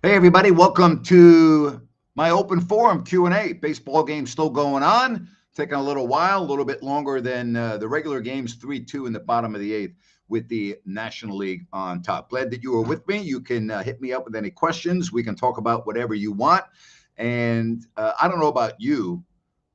Hey, everybody. Welcome to my open forum Q&A. Baseball game still going on. Taking a little while, a little bit longer than the regular games, 3-2 in the bottom of the eighth with the National League on top. Glad that you were with me. You can hit me up with any questions. We can talk about whatever you want. And I don't know about you,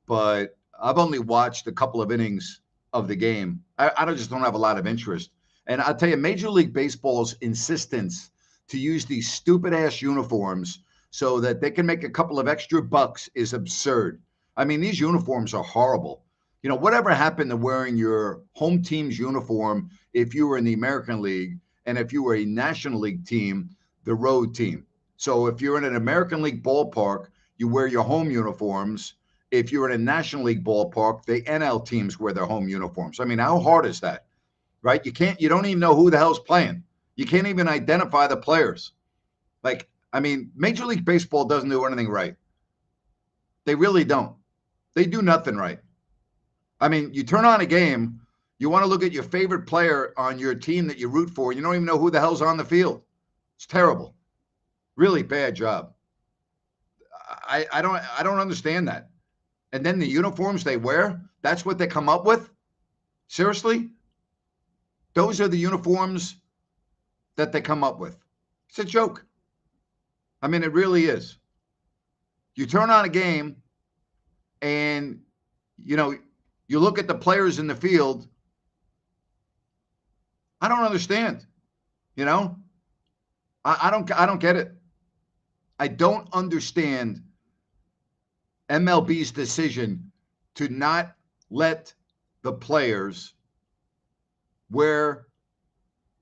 but I've only watched a couple of innings of the game. I just don't have a lot of interest. And I'll tell you, Major League Baseball's insistence to use these stupid ass uniforms so that they can make a couple of extra bucks is absurd. I mean, these uniforms are horrible. You know, whatever happened to wearing your home team's uniform if you were in the American League, and if you were a National League team, the road team? So if you're in an American League ballpark, you wear your home uniforms. If you're in a National League ballpark, the NL teams wear their home uniforms. I mean, how hard is that? Right? You don't even know who the hell's playing. You can't even identify the players. Like, I mean, Major League Baseball doesn't do anything right. They really don't. They do nothing right. I mean, you turn on a game, you want to look at your favorite player on your team that you root for, you don't even know who the hell's on the field. It's terrible. Really bad job. I don't understand that. And then the uniforms they wear, that's what they come up with? Seriously? Those are the uniforms that they come up with. It's a joke. I mean, it really is. You turn on a game and, you know, you look at the players in the field. I don't understand. You know, I don't get it. I don't understand MLB's decision to not let the players wear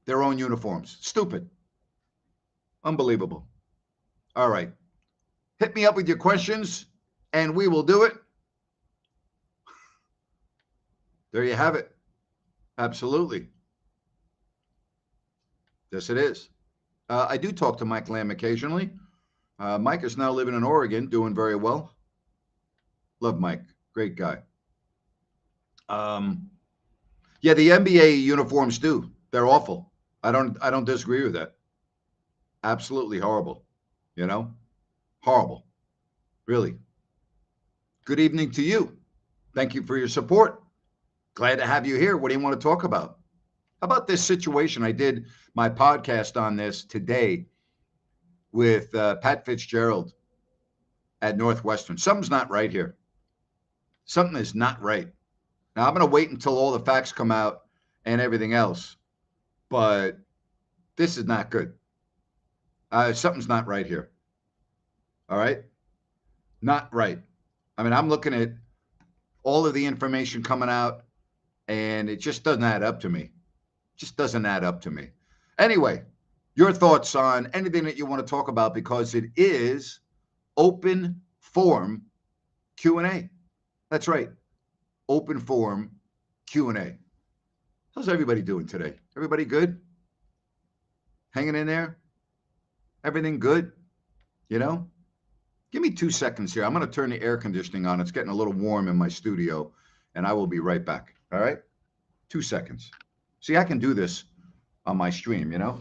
their own uniforms. Stupid. Unbelievable. All right. Hit me up with your questions and we will do it. There you have it. Absolutely. Yes, it is. I do talk to Mike Lamb occasionally. Mike is now living in Oregon, doing very well. Love Mike. Great guy. Yeah, the NBA uniforms do. They're awful. I don't disagree with that. Absolutely horrible. You know? Horrible. Really. Good evening to you. Thank you for your support. Glad to have you here. What do you want to talk about? How about this situation? I did my podcast on this today with Pat Fitzgerald at Northwestern. Something's not right here. Something is not right. Now, I'm going to wait until all the facts come out and everything else, but this is not good. Something's not right here. All right? Not right. I mean, I'm looking at all of the information coming out, and it just doesn't add up to me. Just doesn't add up to me. Anyway, your thoughts on anything that you want to talk about, because it is open forum Q&A. That's right. Open forum Q&A. How's everybody doing today? Everybody good? Hanging in there? Everything good? You know? Give me 2 seconds here. I'm going to turn the air conditioning on. It's getting a little warm in my studio, and I will be right back. All right? 2 seconds. See, I can do this on my stream, you know?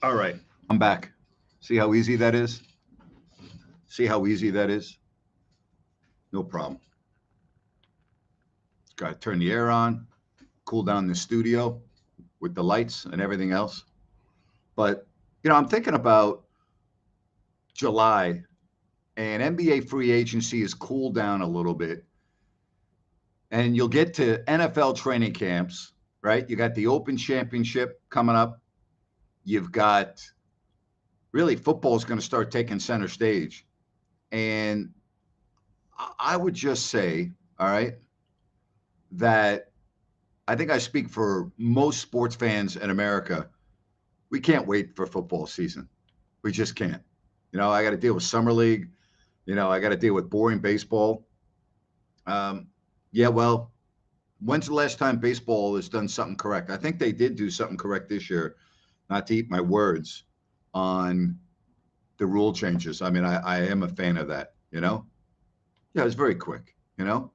All right. I'm back. See how easy that is? See how easy that is? No problem. Got to turn the air on, cool down the studio with the lights and everything else. But, you know, I'm thinking about July, and NBA free agency has cooled down a little bit. And you'll get to NFL training camps, right? You got the Open Championship coming up. You've got really football is going to start taking center stage. And I would just say, all right, that I think I speak for most sports fans in America. We can't wait for football season. We just can't. You know, I got to deal with summer league. You know, I got to deal with boring baseball. Yeah, well, when's the last time baseball has done something correct? I think they did do something correct this year, not to eat my words, on the rule changes. I mean, I am a fan of that, you know? Yeah, it was very quick, you know?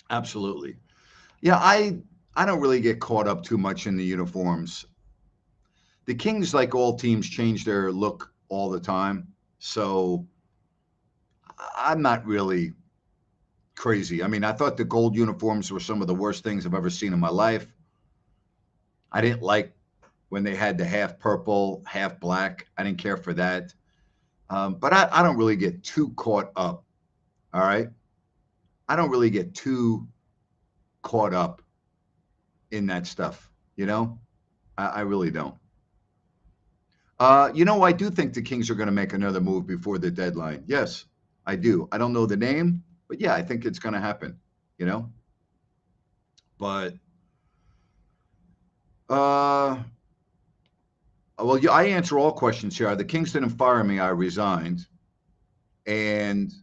Absolutely. Yeah, I don't really get caught up too much in the uniforms. The Kings, like all teams, change their look all the time. So I'm not really crazy. I mean, I thought the gold uniforms were some of the worst things I've ever seen in my life. I didn't like when they had the half purple, half black. I didn't care for that. But I don't really get too caught up. All right. I don't really get too caught up in that stuff. You know, I really don't. I do think the Kings are going to make another move before the deadline. Yes, I do. I don't know the name, but yeah, I think it's going to happen. You know, but uh, well, yeah, I answer all questions here. The Kings didn't fire me. I resigned, and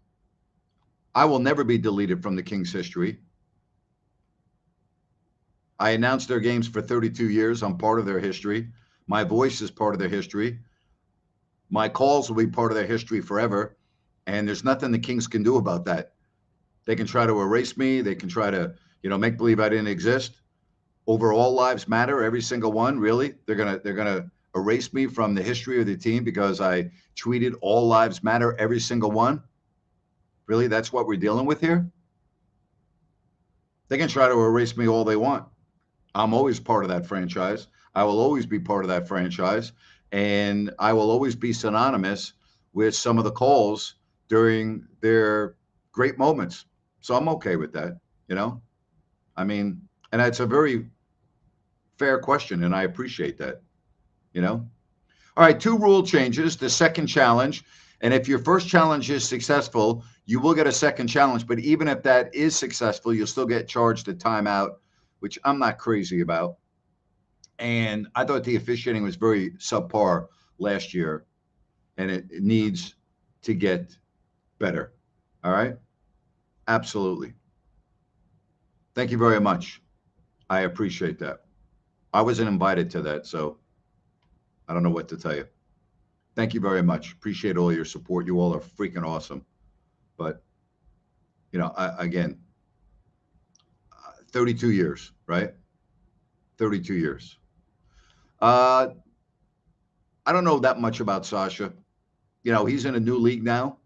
I will never be deleted from the Kings' history. I announced their games for 32 years. I'm part of their history. My voice is part of their history. My calls will be part of their history forever. And there's nothing the Kings can do about that. They can try to erase me. They can try to, make believe I didn't exist. Over all lives matter, every single one. Really, they're gonna erase me from the history of the team because I tweeted all lives matter, every single one. Really, that's what we're dealing with here. They can try to erase me all they want. I'm always part of that franchise. I will always be part of that franchise, and I will always be synonymous with some of the calls during their great moments. So I'm okay with that. You know, I mean, and that's a very fair question, and I appreciate that. You know, all right, two rule changes. The second challenge, and if your first challenge is successful, you will get a second challenge. But even if that is successful, you'll still get charged a timeout, which I'm not crazy about. And I thought the officiating was very subpar last year, and it needs to get better. All right. Absolutely. Thank you very much. I appreciate that. I wasn't invited to that, so I don't know what to tell you. Thank you very much. Appreciate all your support. You all are freaking awesome. But, again, 32 years, right? 32 years. Uh, I don't know that much about Sasha. He's in a new league now,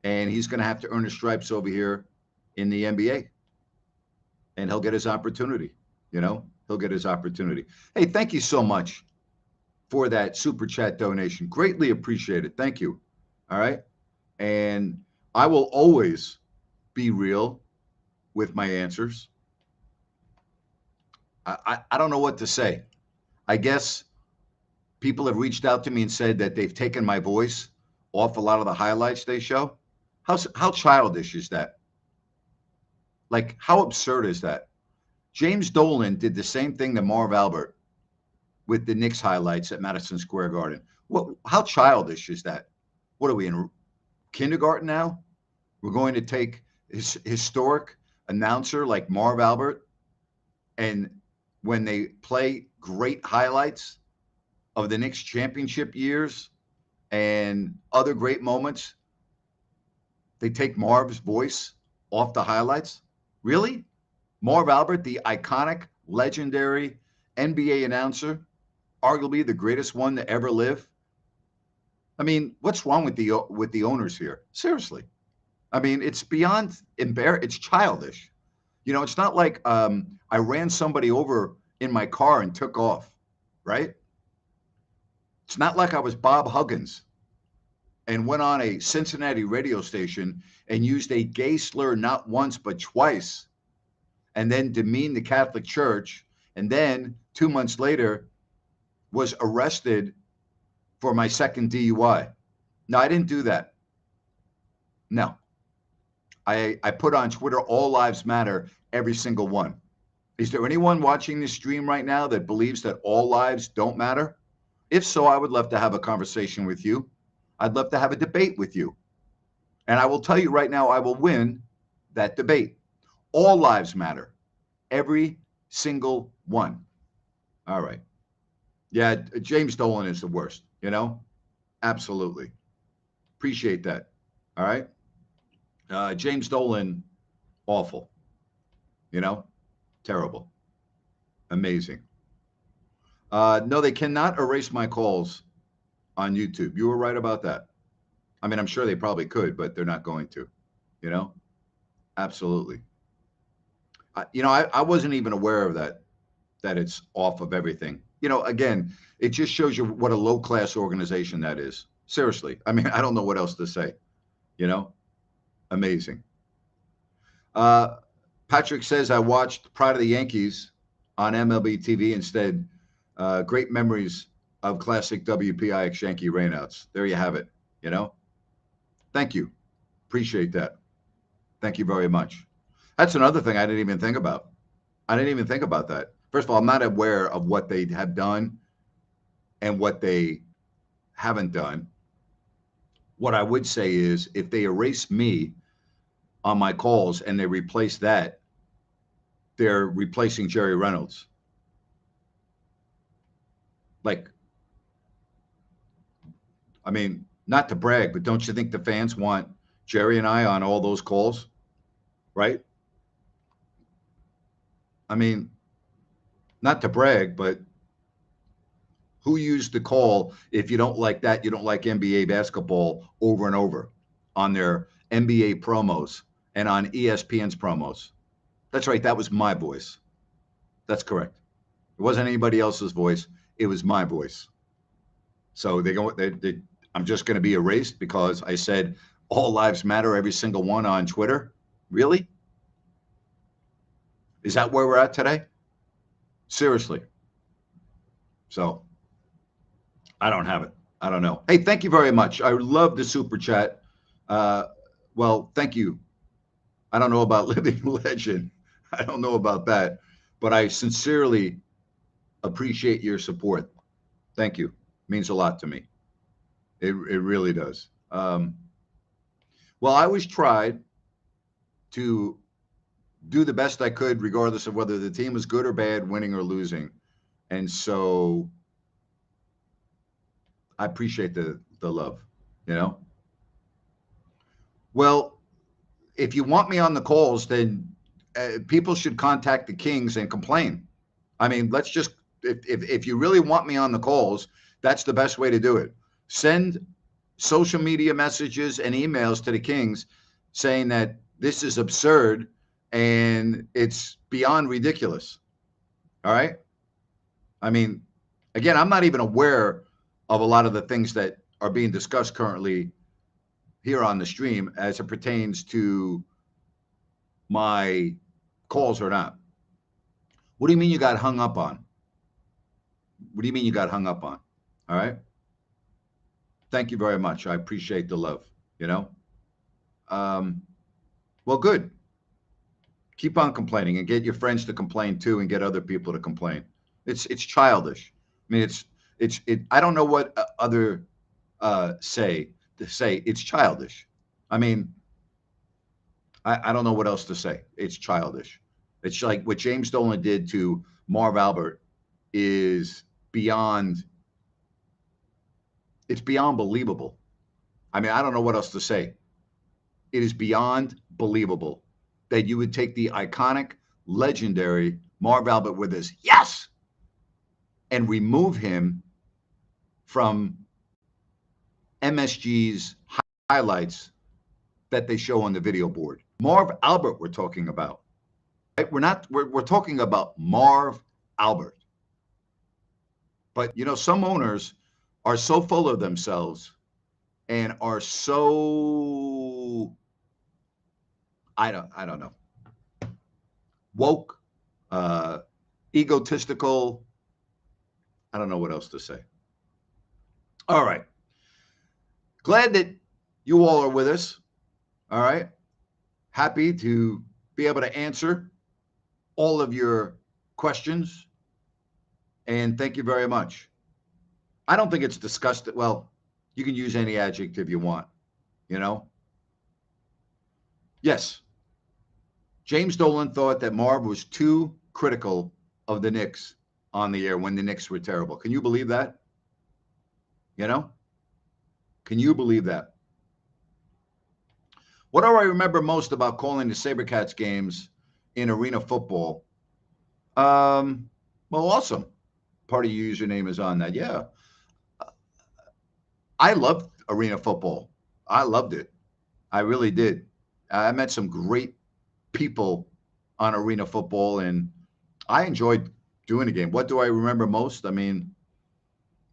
and he's going to have to earn his stripes over here in the NBA, and he'll get his opportunity. He'll get his opportunity. Hey, thank you so much for that super chat donation. Greatly appreciate it. Thank you. All right. And I will always be real with my answers. I don't know what to say. I guess people have reached out to me and said that they've taken my voice off a lot of the highlights they show. How childish is that? Like, how absurd is that? James Dolan did the same thing to Marv Albert with the Knicks highlights at Madison Square Garden. How childish is that? What are we in kindergarten now? We're going to take his historic announcer like Marv Albert, and when they play great highlights of the Knicks championship years and other great moments, they take Marv's voice off the highlights? Really? Marv Albert, the iconic, legendary NBA announcer, arguably the greatest one to ever live. I mean, what's wrong with the owners here? Seriously. I mean, it's beyond it's childish. It's not like I ran somebody over in my car and took off, right? It's not like I was Bob Huggins and went on a Cincinnati radio station and used a gay slur not once but twice, and then demeaned the Catholic Church, and then 2 months later was arrested for my second DUI. No, I didn't do that. No. I put on Twitter, all lives matter, every single one. Is there anyone watching this stream right now that believes that all lives don't matter? If so, I would love to have a conversation with you. I'd love to have a debate with you. And I will tell you right now, I will win that debate. All lives matter, every single one. All right. Yeah, James Dolan is the worst, Absolutely. Appreciate that. All right. James Dolan, awful. You know, terrible. Amazing. No, they cannot erase my calls on YouTube. You were right about that. I mean, I'm sure they probably could, but they're not going to. You know, absolutely. I wasn't even aware of that, that it's off of everything. Again, it just shows you what a low class organization that is. Seriously. I mean, I don't know what else to say. You know, amazing. Uh, Patrick says, I watched Pride of the Yankees on MLB TV instead. Great memories of classic WPIX Yankee rainouts. There you have it. Thank you. Appreciate that. Thank you very much. That's another thing I didn't even think about. I didn't even think about that. First of all, I'm not aware of what they have done and what they haven't done. What I would say is if they erase me on my calls and they replace that, they're replacing Jerry Reynolds. Like, I mean, not to brag, but don't you think the fans want Jerry and I on all those calls? Right? I mean, not to brag, but who used the call if you don't like that, you don't like NBA basketball over and over on their NBA promos and on ESPN's promos? That's right. That was my voice. That's correct. It wasn't anybody else's voice. It was my voice. So I'm just going to be erased because I said all lives matter, every single one on Twitter. Really? Is that where we're at today? Seriously. So I don't have it. I don't know. Hey, thank you very much. I love the super chat. Well, thank you. I don't know about living legend. I don't know about that, but I sincerely appreciate your support. Thank you. It means a lot to me. It really does. Well, I always tried to do the best I could, regardless of whether the team was good or bad, winning or losing. And so I appreciate the love, you know? Well, if you want me on the calls, then people should contact the Kings and complain. I mean, let's just, if you really want me on the calls, that's the best way to do it. Send social media messages and emails to the Kings saying that this is absurd and it's beyond ridiculous. All right. I mean, again, I'm not even aware of a lot of the things that are being discussed currently here on the stream as it pertains to my calls or not. What do you mean you got hung up on? What do you mean you got hung up on? All right. Thank you very much. I appreciate the love, you know? Well, good. Keep on complaining and get your friends to complain too and get other people to complain. It's childish. I mean, I don't know what other say to say. It's childish. I mean, I don't know what else to say. It's childish. It's like what James Dolan did to Marv Albert is beyond, it's beyond believable. I mean, I don't know what else to say. It is beyond believable that you would take the iconic, legendary Marv Albert with his yes and remove him from MSG's highlights that they show on the video board. Marv Albert we're talking about. Right? We're talking about Marv Albert. But some owners are so full of themselves and are so I don't know, woke, egotistical. I don't know what else to say. All right. Glad that you all are with us. All right. Happy to be able to answer all of your questions. And thank you very much. I don't think it's disgusting. Well, you can use any adjective you want, Yes. James Dolan thought that Marv was too critical of the Knicks on the air when the Knicks were terrible. Can you believe that? Can you believe that? What do I remember most about calling the SaberCats games in arena football. Well, awesome. Part of your username is on that. Yeah. I loved arena football. I loved it. I really did. I met some great people on arena football, and I enjoyed doing the game. What do I remember most? I mean,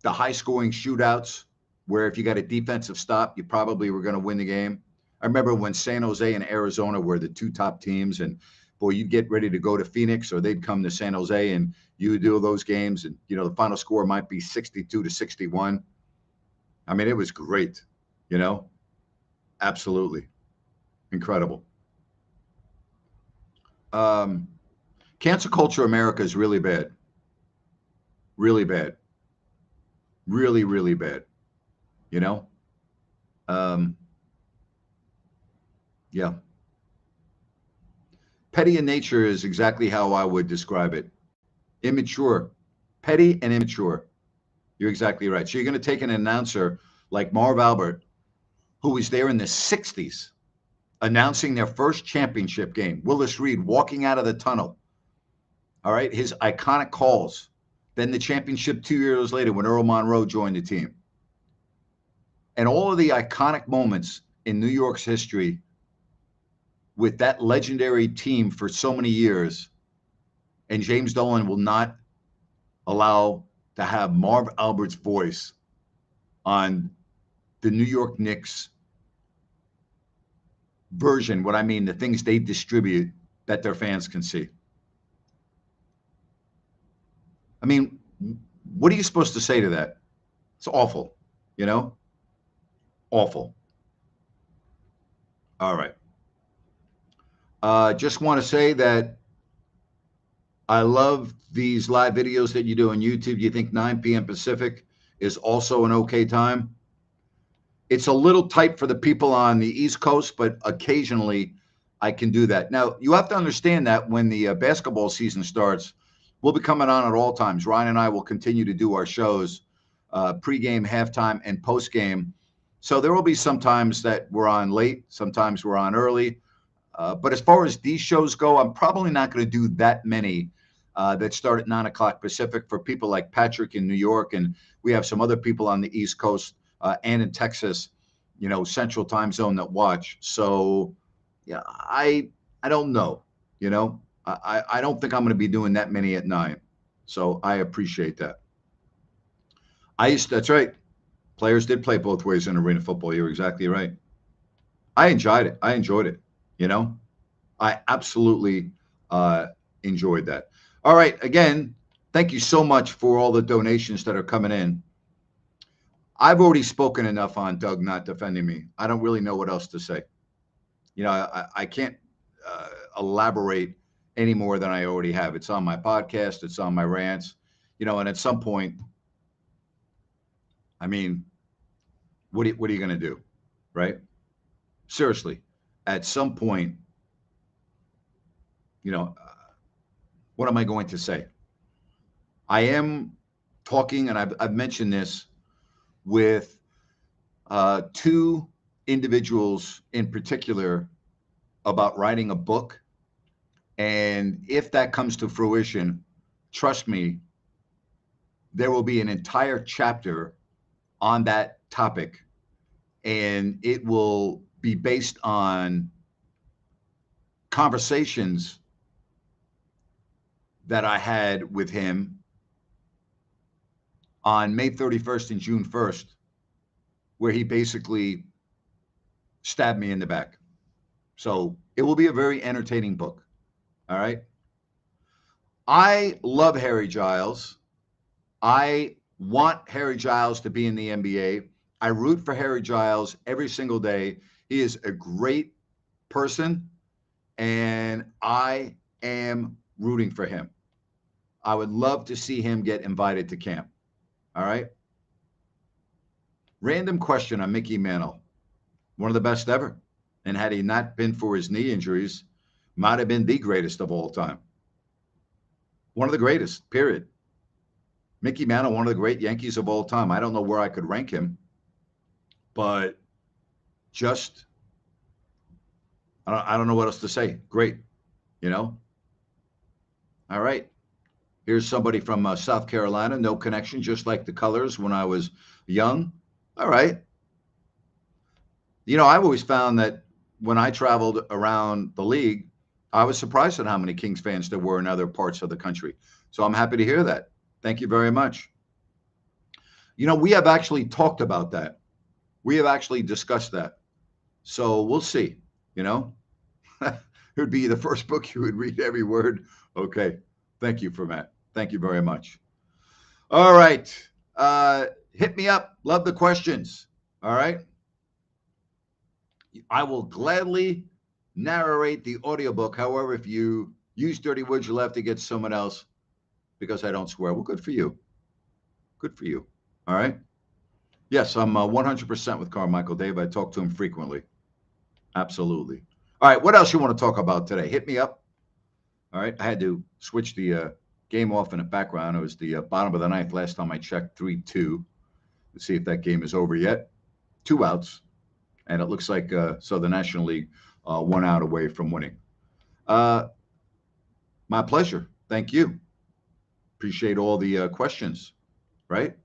the high scoring shootouts where if you got a defensive stop, you probably were going to win the game. I remember when San Jose and Arizona were the two top teams, and boy, you'd get ready to go to Phoenix or they'd come to San Jose, and you would do those games, and the final score might be 62-61. I mean, it was great, you know, absolutely incredible. Um, Cancel culture America is really bad, really bad, really, really bad, you know? Um, yeah. Petty in nature is exactly how I would describe it. Immature, petty and immature. You're exactly right. So you're going to take an announcer like Marv Albert, who was there in the 60s, announcing their first championship game. Willis Reed walking out of the tunnel. All right. His iconic calls. Then the championship 2 years later when Earl Monroe joined the team. And all of the iconic moments in New York's history with that legendary team for so many years. And James Dolan will not allow to have Marv Albert's voice on the New York Knicks version. What I mean, the things they distribute that their fans can see. I mean, what are you supposed to say to that? It's awful, you know? Awful. All right. Just want to say that I love these live videos that you do on YouTube. You think 9 p.m. Pacific is also an okay time? It's a little tight for the people on the East Coast, but occasionally I can do that. Now, you have to understand that when the basketball season starts, we'll be coming on at all times. Ryan and I will continue to do our shows pregame, halftime, and postgame. So there will be some times that we're on late, sometimes we're on early. But as far as these shows go, I'm probably not going to do that many that start at 9 o'clock Pacific for people like Patrick in New York. And we have some other people on the East Coast and in Texas, Central Time Zone that watch. So, yeah, I don't know. I don't think I'm going to be doing that many at 9. So I appreciate that. That's right. Players did play both ways in arena football. You're exactly right. I enjoyed it. I absolutely enjoyed that. All right. Again, thank you so much for all the donations that are coming in. I've already spoken enough on Doug not defending me. I don't really know what else to say. I can't elaborate any more than I already have. It's on my podcast. It's on my rants. And at some point, I mean, what are you going to do, right? Seriously, at some point, what am I going to say? I am talking, and I've mentioned this with two individuals in particular about writing a book. And if that comes to fruition, trust me, there will be an entire chapter on that topic. And it will be based on conversations that I had with him on May 31st and June 1st, where he basically stabbed me in the back. So it will be a very entertaining book. All right. I love Harry Giles. I want Harry Giles to be in the NBA. I root for Harry Giles every single day. He is a great person, and I am rooting for him. I would love to see him get invited to camp. All right. Random question on Mickey Mantle. One of the best ever. And had he not been for his knee injuries, might have been the greatest of all time. One of the greatest, period. Mickey Mantle, one of the great Yankees of all time. I don't know where I could rank him, but just, I don't know what else to say. Great, All right. Here's somebody from South Carolina. No connection, just like the colors when I was young. All right. I've always found that when I traveled around the league, I was surprised at how many Kings fans there were in other parts of the country. So I'm happy to hear that. Thank you very much. We have actually talked about that. We have actually discussed that. So we'll see. You know, it would be the first book you would read every word. Okay. Thank you for that. Thank you very much. All right. Hit me up. Love the questions. All right. I will gladly narrate the audiobook. However, if you use dirty words, you'll have to get someone else because I don't swear. Well, good for you. Good for you. All right. Yes, I'm 100% with Carmichael Dave. I talk to him frequently. Absolutely. All right. What else you want to talk about today? Hit me up. All right. I had to switch the game off in the background. It was the bottom of the ninth last time I checked, 3-2. Let's see if that game is over yet. 2 outs. And it looks like so the National League 1 out away from winning. My pleasure. Thank you. Appreciate all the questions, right?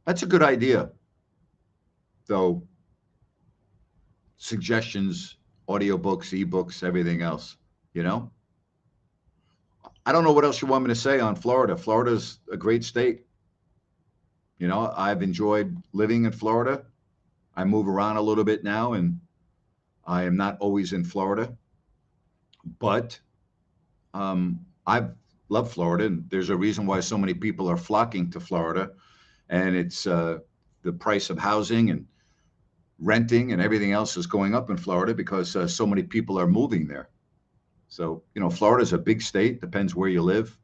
That's a good idea, though. Suggestions, audiobooks, ebooks, everything else, you know? I don't know what else you want me to say on Florida. Florida's a great state. I've enjoyed living in Florida. I move around a little bit now, and I am not always in Florida, but I've loved Florida, and there's a reason why so many people are flocking to Florida, and it's the price of housing and renting and everything else is going up in Florida because so many people are moving there. So, Florida is a big state, depends where you live,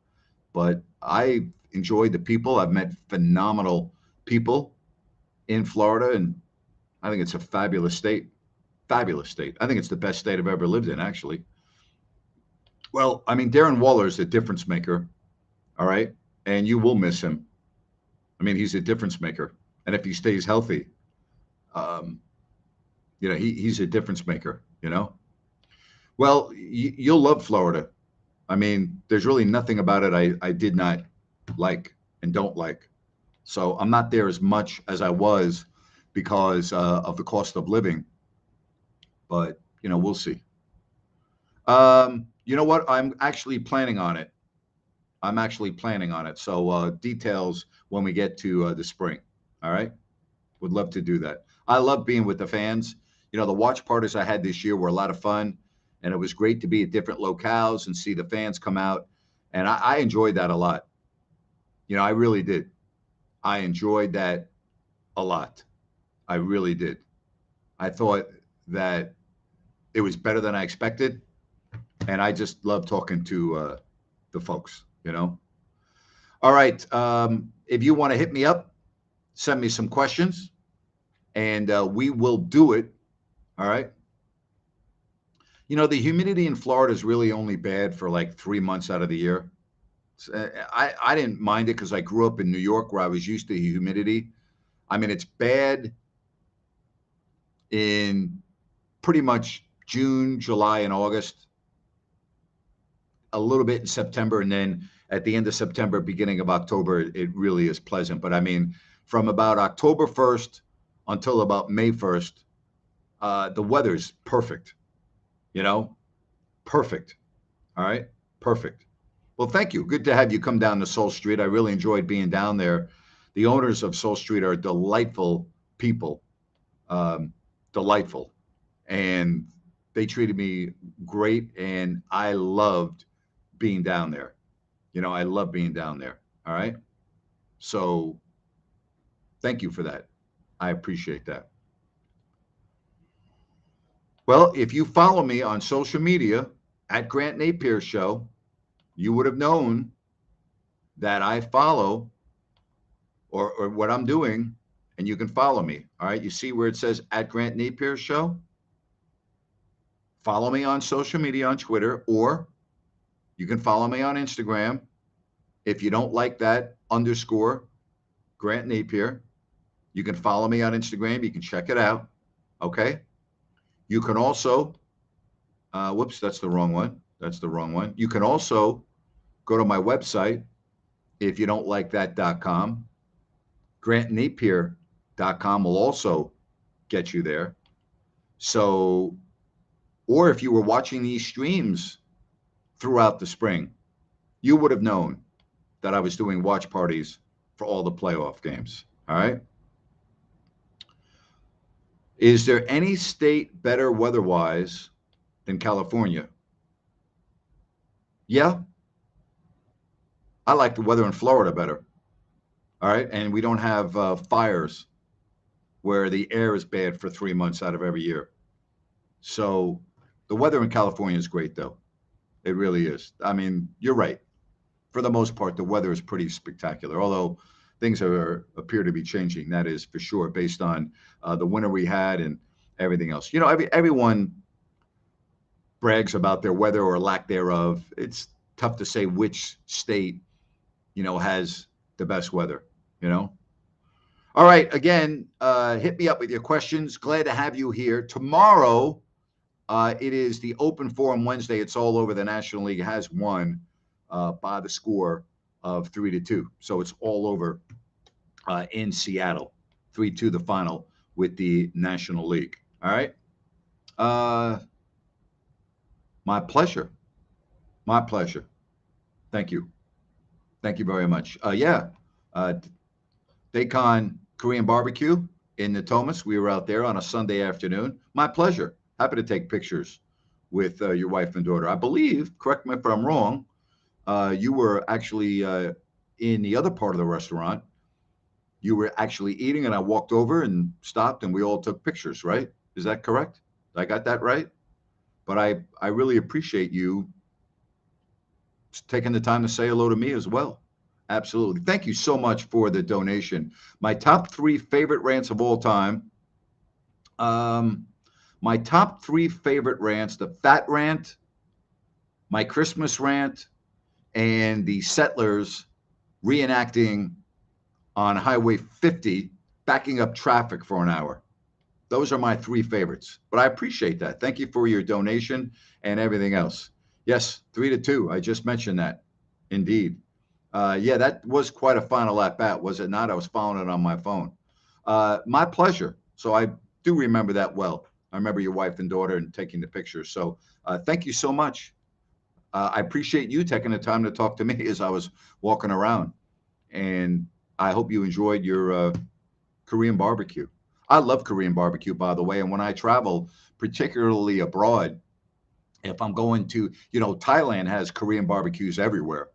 but I enjoyed the people. I've met phenomenal people in Florida, and I think it's a fabulous state. Fabulous state. I think it's the best state I've ever lived in, actually. Well, I mean, Darren Waller is a difference maker, all right? And you will miss him. I mean, he's a difference maker. And if he stays healthy, um, he's a difference maker, Well, you'll love Florida. I mean, there's really nothing about it I did not like and don't like. So I'm not there as much as I was because of the cost of living. But, we'll see. You know what? I'm actually planning on it. I'm actually planning on it. So details when we get to the spring. All right. Would love to do that. I love being with the fans. The watch parties I had this year were a lot of fun, and it was great to be at different locales and see the fans come out. And I enjoyed that a lot. I really did. I enjoyed that a lot. I really did. I thought that it was better than I expected. And I just love talking to the folks, All right. If you want to hit me up, send me some questions, and we will do it. All right. The humidity in Florida is really only bad for like 3 months out of the year. I didn't mind it because I grew up in New York where I was used to humidity. I mean, it's bad in pretty much June, July, and August, a little bit in September, and then at the end of September, beginning of October, it really is pleasant. But I mean, from about October 1st until about May 1st, the weather's perfect, perfect. All right, perfect. Well, thank you. Good to have you come down to Soul Street. I really enjoyed being down there. The owners of Soul Street are delightful people, delightful. And they treated me great, and I loved being down there. I love being down there. All right. So thank you for that. I appreciate that. Well, if you follow me on social media at Grant Napier Show, you would have known that I follow or what I'm doing, and you can follow me. All right. You see where it says at Grant Napier Show? Follow me on social media on Twitter, or you can follow me on Instagram. If you don't like that _ Grant Napier, you can follow me on Instagram. You can check it out. Okay. You can also, whoops, that's the wrong one. That's the wrong one. You can also go to my website if you don't like that.com. GrantNapier.com will also get you there. So, or if you were watching these streams throughout the spring, you would have known that I was doing watch parties for all the playoff games. All right. Is there any state better weather-wise than California? Yeah, I like the weather in Florida better. All right. And we don't have fires where the air is bad for 3 months out of every year. So the weather in California is great, though. It really is. I mean, you're right. For the most part, the weather is pretty spectacular, although things appear to be changing. That is for sure, based on the winter we had and everything else. You know, everyone brags about their weather or lack thereof. It's tough to say which state, has the best weather, you know? All right. Again, hit me up with your questions. Glad to have you here. Tomorrow, it is the Open Forum Wednesday. It's all over. The National League has won by the score of 3-2. So it's all over in Seattle. 3-2 the final with the National League. All right. My pleasure. My pleasure. Thank you. Thank you very much. Daycon Korean barbecue in Natomas. We were out there on a Sunday afternoon. My pleasure. Happy to take pictures with your wife and daughter. I believe, correct me if I'm wrong, you were actually in the other part of the restaurant. You were actually eating, and I walked over and stopped, and we all took pictures, right? Is that correct? I got that right? But I really appreciate you taking the time to say hello to me as well. Absolutely. Thank you so much for the donation. My top 3 favorite rants of all time. My top 3 favorite rants: the fat rant, my Christmas rant, and the settlers reenacting on Highway 50, backing up traffic for an hour. Those are my 3 favorites. But I appreciate that. Thank you for your donation and everything else. Yes, 3-2. I just mentioned that. Indeed. Yeah, that was quite a final at bat, was it not? I was following it on my phone. My pleasure. So I do remember that well. I remember your wife and daughter and taking the pictures. So thank you so much. I appreciate you taking the time to talk to me as I was walking around. And I hope you enjoyed your Korean barbecue. I love Korean barbecue, by the way. And when I travel, particularly abroad, if I'm going to, Thailand has Korean barbecues everywhere.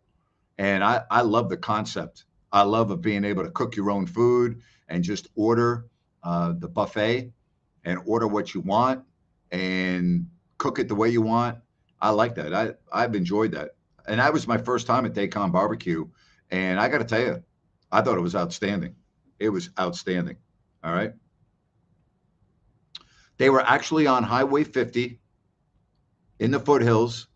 And I love the concept. I love of being able to cook your own food and just order the buffet and order what you want and cook it the way you want. I like that. I've enjoyed that. And that was my first time at Daycon Barbecue. And I got to tell you, I thought it was outstanding. It was outstanding. All right. They were actually on Highway 50 in the foothills,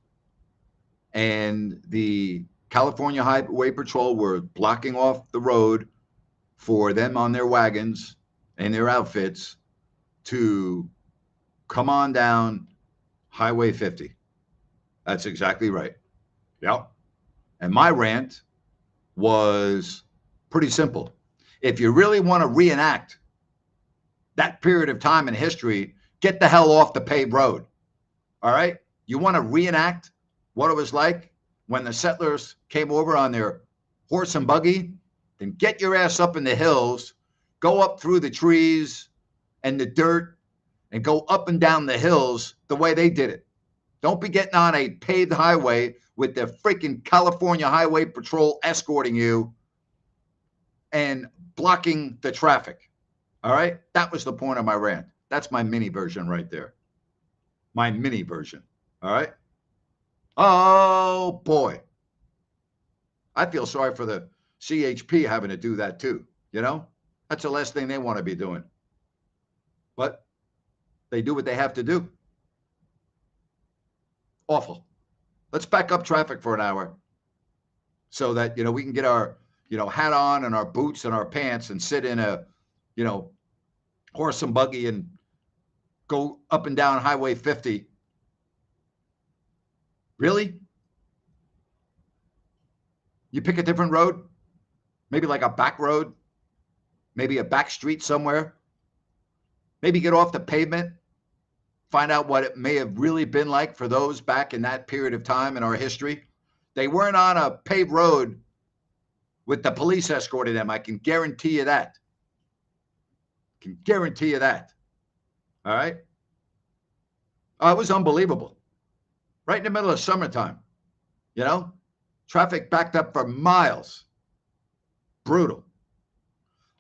and the California Highway Patrol were blocking off the road for them on their wagons and their outfits to come on down Highway 50. That's exactly right. Yep. And my rant was pretty simple. If you really want to reenact that period of time in history, get the hell off the paved road. All right? You want to reenact what it was like when the settlers came over on their horse and buggy? Then get your ass up in the hills, go up through the trees and the dirt, and go up and down the hills the way they did it. Don't be getting on a paved highway with the freaking California Highway Patrol escorting you and blocking the traffic. All right? That was the point of my rant. That's my mini version right there. My mini version. All right? Oh, boy. I feel sorry for the CHP having to do that too. That's the last thing they want to be doing. But they do what they have to do. Awful. Let's back up traffic for an hour so that, we can get our, hat on and our boots and our pants and sit in a, horse and buggy and go up and down Highway 50 Really? You pick a different road, maybe like a back road, maybe a back street somewhere, maybe get off the pavement, find out what it may have really been like for those back in that period of time in our history. They weren't on a paved road with the police escorting them. I can guarantee you that. Can guarantee you that. All right. Oh, it was unbelievable. Right in the middle of summertime, you know, traffic backed up for miles. Brutal.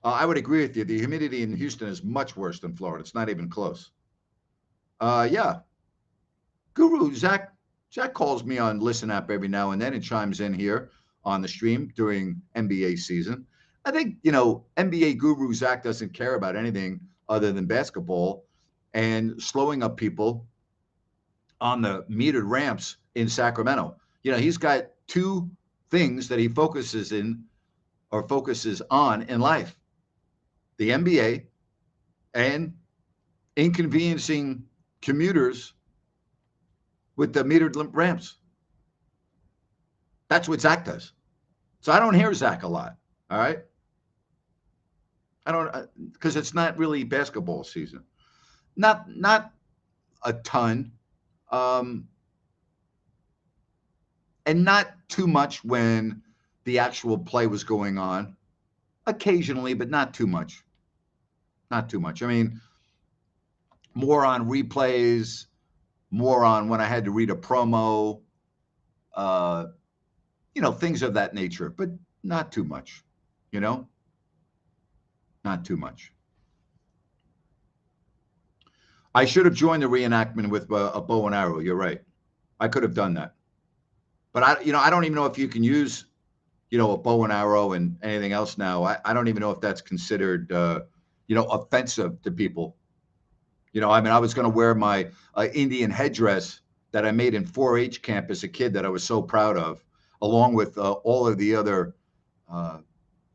I would agree with you. The humidity in Houston is much worse than Florida. It's not even close. Yeah. Guru, Zach calls me on Listen App every now and then and chimes in here on the stream during NBA season. I think, NBA guru Zach doesn't care about anything other than basketball and slowing up people on the metered ramps in Sacramento. He's got two things that he focuses on in life: the NBA and inconveniencing commuters with the metered ramps. That's what Zach does. So I don't hear Zach a lot. All right. I don't, because it's not really basketball season. Not a ton. And not too much when the actual play was going on. Occasionally, but not too much. Not too much. I mean, more on replays, more on when I had to read a promo, things of that nature, but not too much, not too much. I should have joined the reenactment with a bow and arrow. You're right. I could have done that. But I don't even know if you can use, a bow and arrow and anything else now. I don't even know if that's considered, offensive to people. I was going to wear my Indian headdress that I made in 4-H camp as a kid that I was so proud of, along with all of the other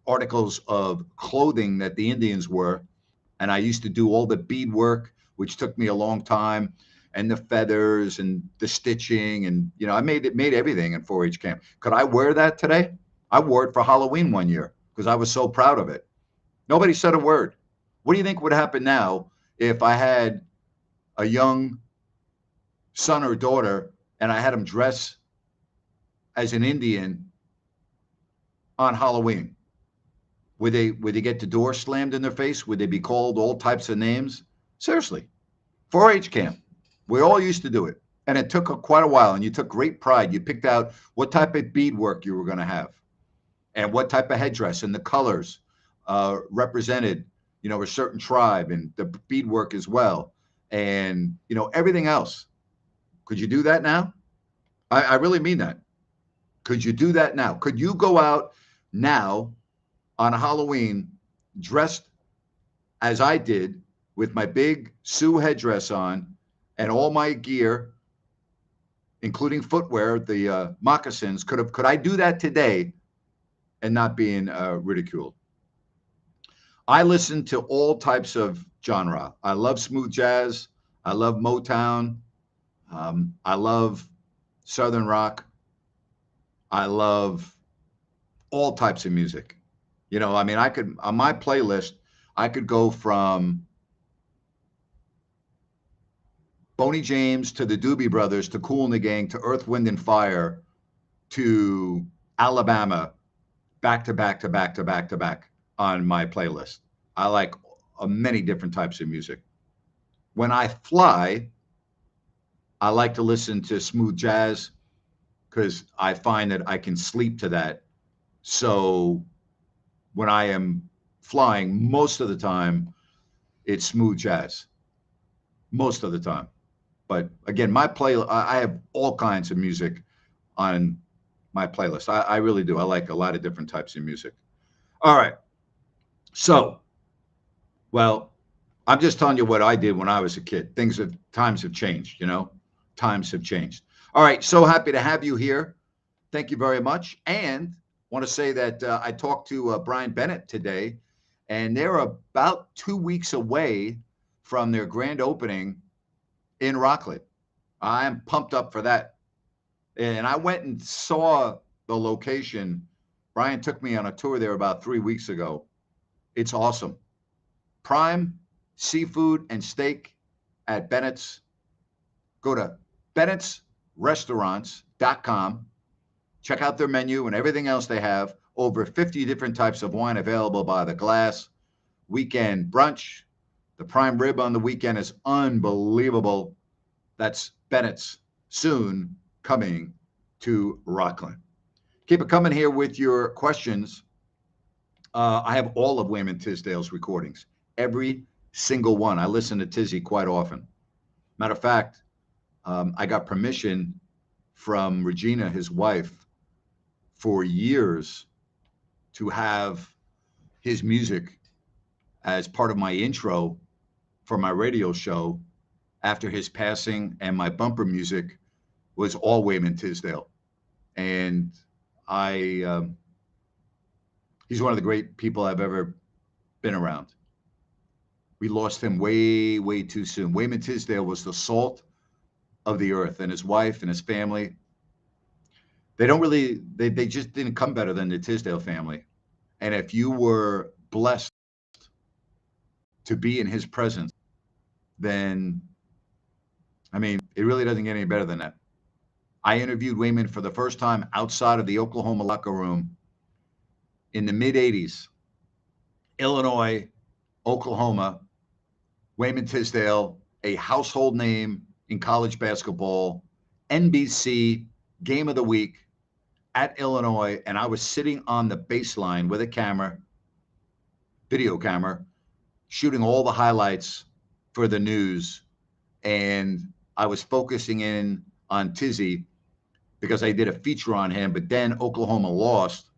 articles of clothing that the Indians wore. And I used to do all the bead work, which took me a long time, and the feathers and the stitching. And, I made everything in 4-H camp. Could I wear that today? I wore it for Halloween one year because I was so proud of it. Nobody said a word. What do you think would happen now if I had a young son or daughter and I had them dress as an Indian on Halloween? Would they get the door slammed in their face? Would they be called all types of names? Seriously. 4-H camp. We all used to do it. And it took quite a while, and you took great pride. You picked out what type of beadwork you were going to have and what type of headdress, and the colors represented, a certain tribe, and the beadwork as well, and, everything else. Could you do that now? I really mean that. Could you do that now? Could you go out now on Halloween dressed as I did with my big Sioux headdress on and all my gear, including footwear, the moccasins? Could I do that today and not being ridiculed? I listen to all types of genre. I love smooth jazz. I love Motown. I love Southern rock. I love all types of music. I could, on my playlist, I could go from Boney James to the Doobie Brothers to Kool and the Gang to Earth, Wind and Fire to Alabama, back to back to back to back to back on my playlist. I like many different types of music. When I fly, I like to listen to smooth jazz because I find that I can sleep to that. So when I am flying, most of the time, it's smooth jazz. Most of the time. But again, I have all kinds of music on my playlist. I really do. I like a lot of different types of music. All right. So, well, I'm just telling you what I did when I was a kid. Times have changed, times have changed. All right. So happy to have you here. Thank you very much. And want to say that I talked to Brian Bennett today, and they're about 2 weeks away from their grand opening in Rockland. I am pumped up for that. And I went and saw the location. Brian took me on a tour there about 3 weeks ago. It's awesome. Prime seafood and steak at Bennett's. Go to Bennett'sRestaurants.com. Check out their menu and everything else they have. Over 50 different types of wine available by the glass. Weekend brunch. The prime rib on the weekend is unbelievable. That's Bennett's, soon coming to Rockland. Keep it coming here with your questions. I have all of Wayman Tisdale's recordings, every single one. I listen to Tizzy quite often. Matter of fact, I got permission from Regina, his wife, for years to have his music as part of my intro for my radio show after his passing, and my bumper music was all Wayman Tisdale. And he's one of the great people I've ever been around. We lost him way, way too soon. Wayman Tisdale was the salt of the earth, and his wife and his family. They just didn't come better than the Tisdale family. And if you were blessed to be in his presence, then, I mean, it really doesn't get any better than that. I interviewed Wayman for the first time outside of the Oklahoma locker room in the mid-'80s. Illinois, Oklahoma, Wayman Tisdale, a household name in college basketball, NBC Game of the Week at Illinois, and I was sitting on the baseline with a camera, video camera, shooting all the highlights for the news, and I was focusing in on Tizzy because I did a feature on him, but then Oklahoma lost,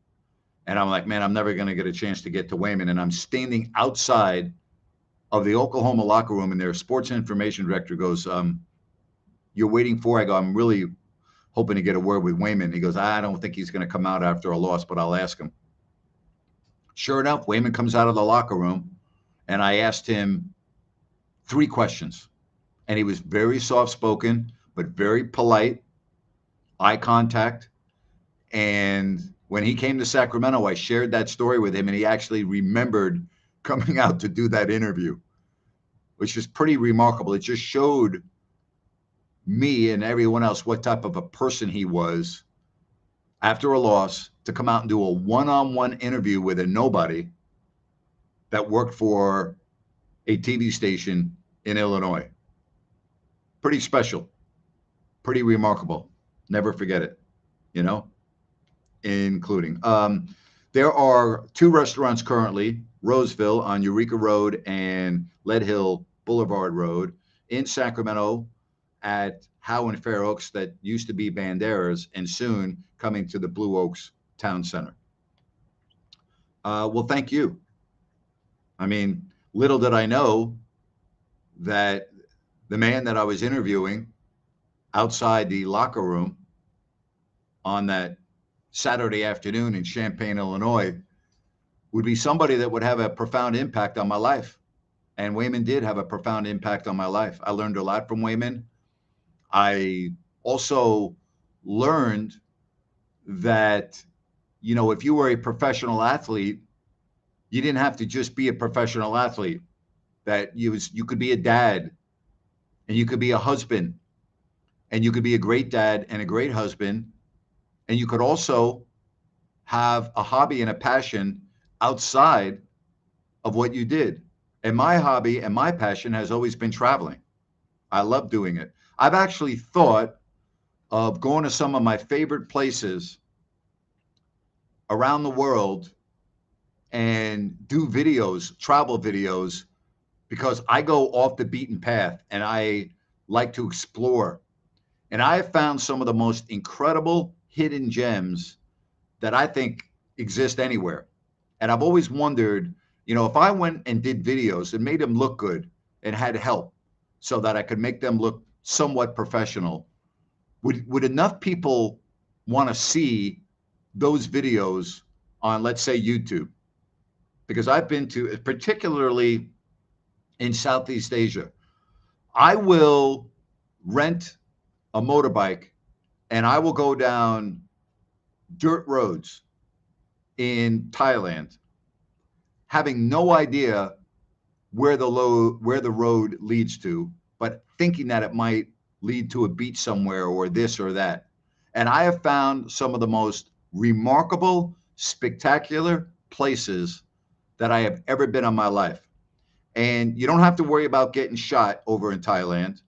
and I'm like, man, I'm never going to get a chance to get to Wayman, and I'm standing outside of the Oklahoma locker room, and their sports information director goes, you're waiting for? I go, I'm really hoping to get a word with Wayman. He goes, I don't think he's going to come out after a loss, but I'll ask him. Sure enough, Wayman comes out of the locker room, and I asked him 3 questions. And he was very soft-spoken, but very polite, eye contact. And when he came to Sacramento, I shared that story with him, and he actually remembered coming out to do that interview, which is pretty remarkable. It just showed me and everyone else what type of a person he was after a loss, to come out and do a one-on-one interview with a nobody that worked for a TV station in Illinois. Pretty special, pretty remarkable. Never forget it, including. There are 2 restaurants currently, Roseville on Eureka Road and Lead Hill Boulevard Road in Sacramento, at Howe and Fair Oaks, that used to be Banderas, and soon coming to the Blue Oaks Town Center. Well, thank you. I mean, little did I know that the man that I was interviewing outside the locker room on that Saturday afternoon in Champaign, Illinois, would be somebody that would have a profound impact on my life. And Wayman did have a profound impact on my life. I learned a lot from Wayman. I also learned that, if you were a professional athlete, you didn't have to just be a professional athlete, that you could be a dad, and you could be a husband, and you could be a great dad and a great husband, and you could also have a hobby and a passion outside of what you did. And my hobby and my passion has always been traveling. I love doing it. I've actually thought of going to some of my favorite places around the world and do videos, travel videos, because I go off the beaten path and I like to explore. And I have found some of the most incredible hidden gems that I think exist anywhere. And I've always wondered, if I went and did videos and made them look good and had help so that I could make them look somewhat professional, would enough people want to see those videos on, let's say, YouTube? Because I've been to, particularly in Southeast Asia, I will rent a motorbike and I will go down dirt roads in Thailand, having no idea where the road leads to, but thinking that it might lead to a beach somewhere or this or that. And I have found some of the most remarkable, spectacular places that I have ever been in my life. And you don't have to worry about getting shot over in Thailand.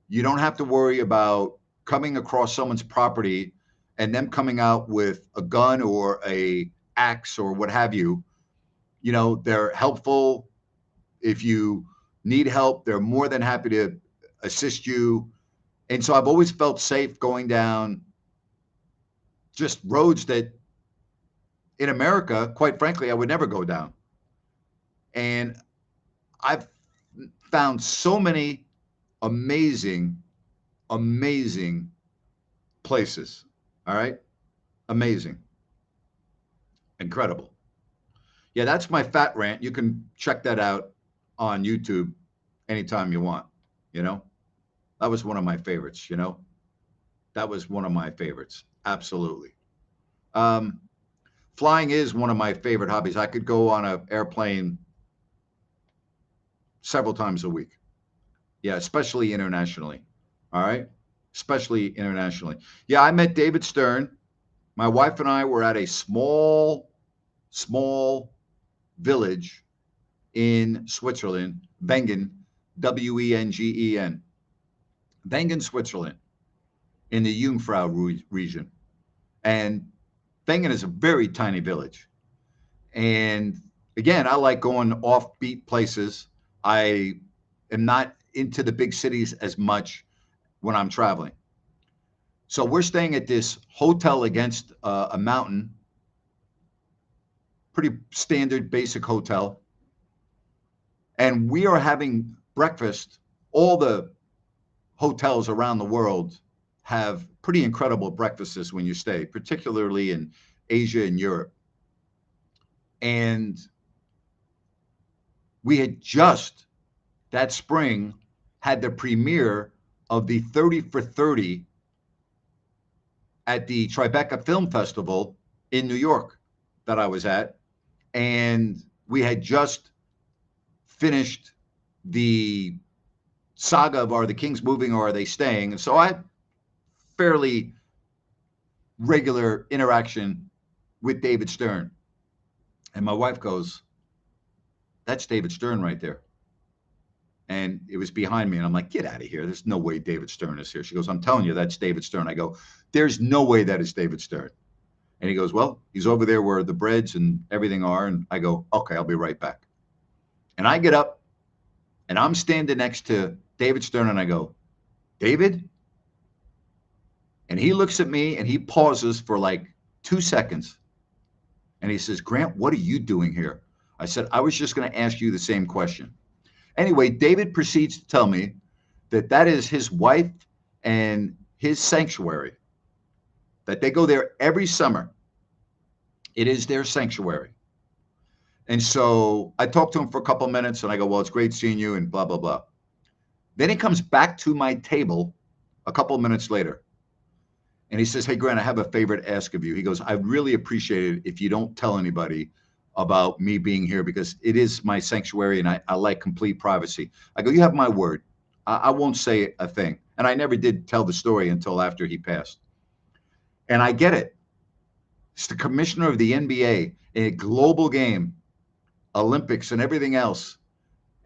You don't have to worry about coming across someone's property and them coming out with a gun or a axe or what have you. You know, they're helpful. If you need help, they're more than happy to assist you. And so I've always felt safe going down just roads that in America, quite frankly, I would never go down. And I've found so many amazing, amazing places. All right. Amazing. Incredible. Yeah, that's my fat rant. You can check that out on YouTube anytime you want. You know, that was one of my favorites. You know, that was one of my favorites. Absolutely. Um, Flying is one of my favorite hobbies. I could go on an airplane several times a week. Yeah, especially internationally. All right. Especially internationally. Yeah, I met David Stern. My wife and I were at a small village in Switzerland, Wengen, Wengen, Wengen, Switzerland, in the Jungfrau region. And Wengen is a very tiny village. And again, I like going offbeat places. I am not into the big cities as much when I'm traveling. So we're staying at this hotel against a mountain, pretty standard, basic hotel. And we are having breakfast. All the hotels around the world have pretty incredible breakfasts when you stay, particularly in Asia and Europe. And we had just that spring had the premiere of the 30 for 30 at the Tribeca Film Festival in New York that I was at. And we had just finished the saga of Are the Kings Moving or Are They Staying? And so I had fairly regular interaction with David Stern. And my wife goes, "That's David Stern right there." And it was behind me. And I'm like, "Get out of here. There's no way David Stern is here." She goes, "I'm telling you, that's David Stern." I go, "There's no way that is David Stern." And he goes, "Well, he's over there where the breads and everything are." And I go, "Okay, I'll be right back." And I get up and I'm standing next to David Stern and I go, "David?" And he looks at me and he pauses for like 2 seconds. And he says, "Grant, what are you doing here?" I said, "I was just going to ask you the same question." Anyway, David proceeds to tell me that that is his wife and his sanctuary, that they go there every summer. It is their sanctuary. And so I talked to him for a couple of minutes and I go, "Well, it's great seeing you," and blah, blah, blah. Then he comes back to my table a couple of minutes later. And he says, "Hey, Grant, I have a favor to ask of you." He goes, "I'd really appreciate it if you don't tell anybody about me being here because it is my sanctuary and I like complete privacy." I go, "You have my word. I won't say a thing." And I never did tell the story until after he passed. And I get it. It's the commissioner of the NBA in a global game, Olympics and everything else.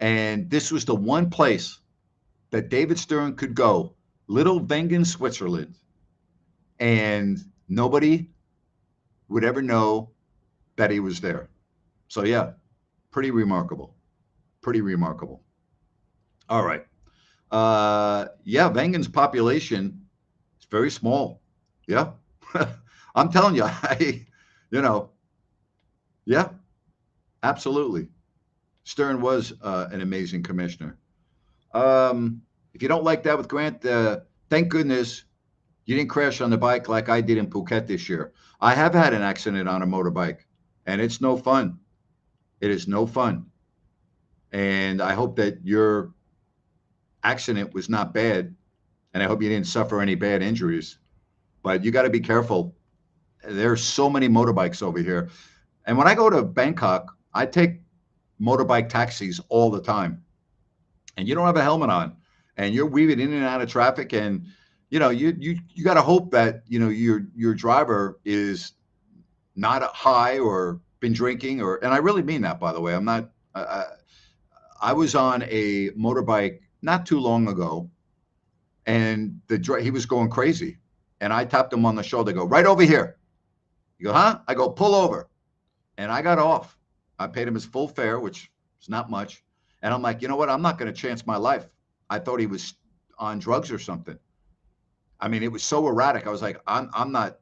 And this was the one place that David Stern could go, little Wengen, Switzerland. And nobody would ever know that he was there. So yeah, pretty remarkable. Pretty remarkable. All right. Yeah, Wengen's population is very small. Yeah. I'm telling you, you know, yeah, absolutely. Stern was an amazing commissioner. If you don't like that with Grant, thank goodness you didn't crash on the bike like I did in Phuket this year. I have had an accident on a motorbike, and it's no fun. It is no fun. And I hope that your accident was not bad, and I hope you didn't suffer any bad injuries. but you got to be careful. There's so many motorbikes over here. And when I go to Bangkok, I take motorbike taxis all the time. And you don't have a helmet on and you're weaving in and out of traffic. And, you got to hope that, your driver is not high or been drinking and I really mean that, by the way. I'm not, I was on a motorbike not too long ago and he was going crazy. And I tapped him on the shoulder, go right over here. You go, huh? I go, pull over. And I got off. I paid him his full fare, which is not much. And I'm like, you know what? I'm not going to chance my life. I thought he was on drugs or something. I mean, it was so erratic. I was like, I'm not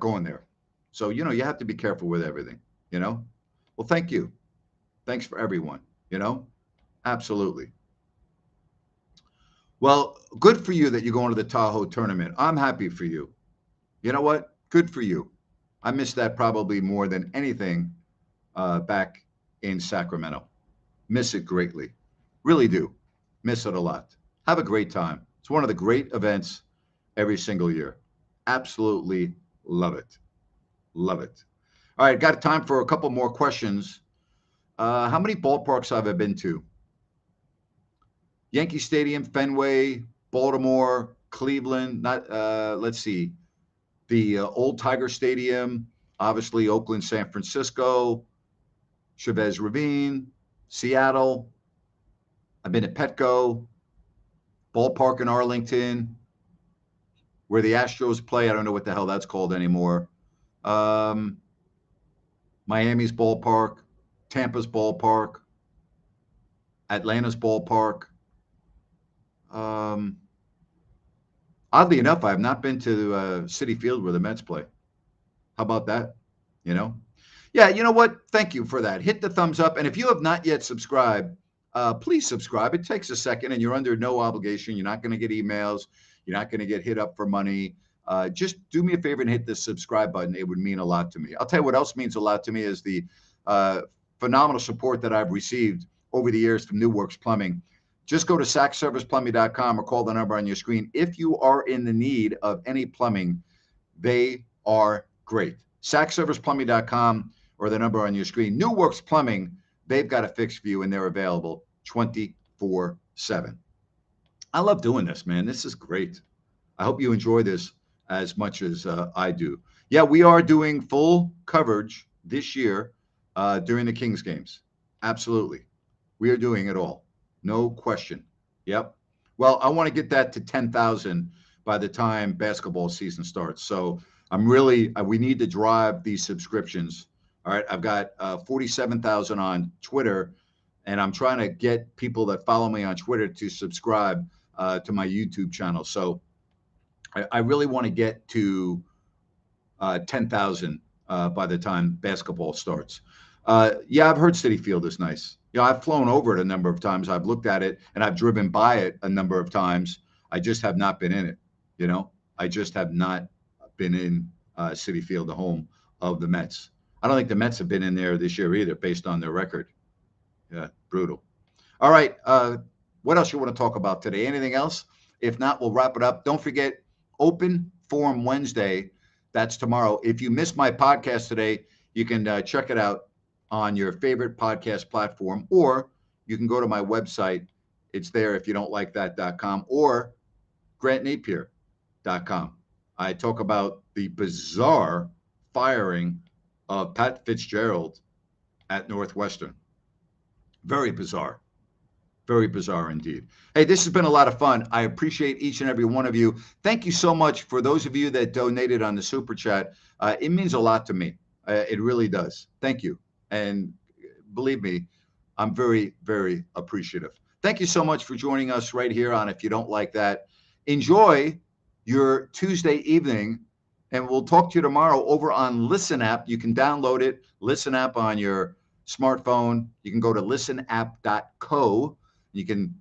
going there. So, you have to be careful with everything, Well, thank you. Thanks for everyone, Absolutely. Well, good for you that you're going to the Tahoe tournament. I'm happy for you. You know what? Good for you. I miss that probably more than anything back in Sacramento. Miss it greatly. Really do. Miss it a lot. Have a great time. It's one of the great events every single year. Absolutely love it. Love it. All right, got time for a couple more questions. How many ballparks have I been to? Yankee Stadium, Fenway, Baltimore, Cleveland. Not let's see, the old Tiger Stadium, obviously Oakland, San Francisco, Chavez Ravine, Seattle. I've been to Petco, ballpark in Arlington, where the Astros play. I don't know what the hell that's called anymore. Miami's ballpark, Tampa's ballpark, Atlanta's ballpark. Oddly enough, I have not been to Citi Field where the Mets play. How about that? Yeah, you know what? Thank you for that. Hit the thumbs up. And if you have not yet subscribed, please subscribe. It takes a second and you're under no obligation. You're not going to get emails. You're not going to get hit up for money. Just do me a favor and hit the subscribe button. It would mean a lot to me. I'll tell you what else means a lot to me is the phenomenal support that I've received over the years from New Works Plumbing. Just go to sackserviceplumbing.com or call the number on your screen. If you are in the need of any plumbing, they are great. sackserviceplumbing.com or the number on your screen. New Works Plumbing, they've got a fix for you and they're available 24/7. I love doing this, man. This is great. I hope you enjoy this as much as I do. Yeah, we are doing full coverage this year during the Kings games. Absolutely. We are doing it all. No question. Yep. Well, I want to get that to 10,000 by the time basketball season starts. So we need to drive these subscriptions. All right. I've got 47,000 on Twitter, and I'm trying to get people that follow me on Twitter to subscribe to my YouTube channel. So I really want to get to 10,000 by the time basketball starts. Yeah, I've heard Citi Field is nice. I've flown over it a number of times. I've looked at it and I've driven by it a number of times. I just have not been in it. I just have not been in Citi Field, the home of the Mets. I don't think the Mets have been in there this year either, based on their record. Yeah, brutal. All right. What else you want to talk about today? Anything else? If not, we'll wrap it up. Don't forget, Open Forum Wednesday. That's tomorrow. If you missed my podcast today, you can check it out on your favorite podcast platform, or you can go to my website. It's there if you don't like that.com or grantnapier.com. I talk about the bizarre firing of Pat Fitzgerald at Northwestern. Very bizarre. Very bizarre indeed. Hey, this has been a lot of fun. I appreciate each and every one of you. Thank you so much for those of you that donated on the Super Chat. It means a lot to me. It really does. Thank you. And believe me, I'm very, very appreciative. Thank you so much for joining us right here on If You Don't Like That. Enjoy your Tuesday evening, and we'll talk to you tomorrow over on Listen App. You can download it, Listen App on your smartphone. You can go to listenapp.co. You can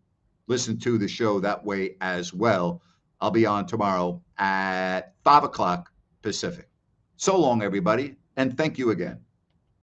listen to the show that way as well. I'll be on tomorrow at 5 o'clock Pacific. So long, everybody, and thank you again.